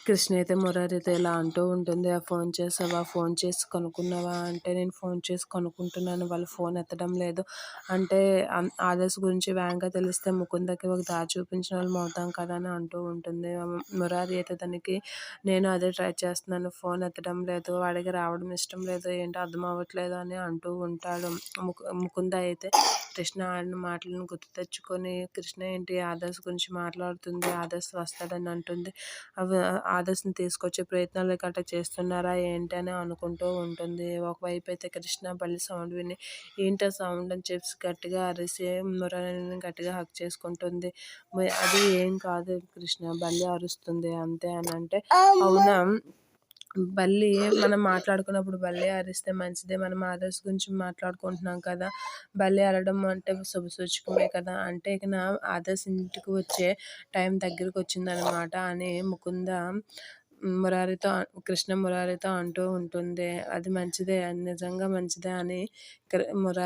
కృష్ణ అయితే మురారితో ఇలా అంటూ ఉంటుంది. ఫోన్ చేసావా? ఫోన్ చేసి కనుక్కున్నావా? అంటే నేను ఫోన్ చేసి కనుక్కుంటున్నాను. వాళ్ళు ఫోన్ ఎత్తడం లేదు. అంటే ఆదర్శ్ గురించి వేగంగా తెలిస్తే ముకుందకి ఒక దారి చూపించిన వాళ్ళం అవుతాం కదా అని అంటూ ఉంటుంది. మురారి అయితే తనకి నేను అదే ట్రై చేస్తున్నాను. ఫోన్ ఎత్తడం లేదు. వాడికి రావడం ఇష్టం లేదు. ఏంటో అర్థం అవ్వట్లేదు అని అంటూ ఉంటాడు. ముకుంద అయితే కృష్ణ ఆడిన మాటలను గుర్తు తెచ్చుకొని కృష్ణ ఏంటి ఆదర్శ్ గురించి మాట్లాడుతుంది. ఆదర్శ్ వస్తాడని అంటుంది. అవి ఆదర్శని తీసుకొచ్చే ప్రయత్నాలు గట్రా చేస్తున్నారా ఏంటి అని అనుకుంటూ ఉంటుంది. ఒకవైపు అయితే కృష్ణ బల్లి సౌండ్ విని ఏంటో సౌండ్ అని చెప్పి గట్టిగా అరిసి మురళిని గట్టిగా హక్ చేసుకుంటుంది. అది ఏం కాదు కృష్ణ, బల్లి అరుస్తుంది అంతే అని అంటే, అవునా బల్లి మనం మాట్లాడుకున్నప్పుడు బల్లి అరిస్తే మంచిదే. మనం ఆదర్శ్ గురించి మాట్లాడుకుంటున్నాం కదా, బల్లి అరవడం అంటే శుభసూచకమే కదా. అంటే ఇక నా ఆదర్శ్ ఇంటికి వచ్చే టైం దగ్గరికి వచ్చిందనమాట అని ముకుంద మురారితో కృష్ణ మురారితో అంటూ ఉంటుంది. అది మంచిదే, అది నిజంగా మంచిదే అని మురారి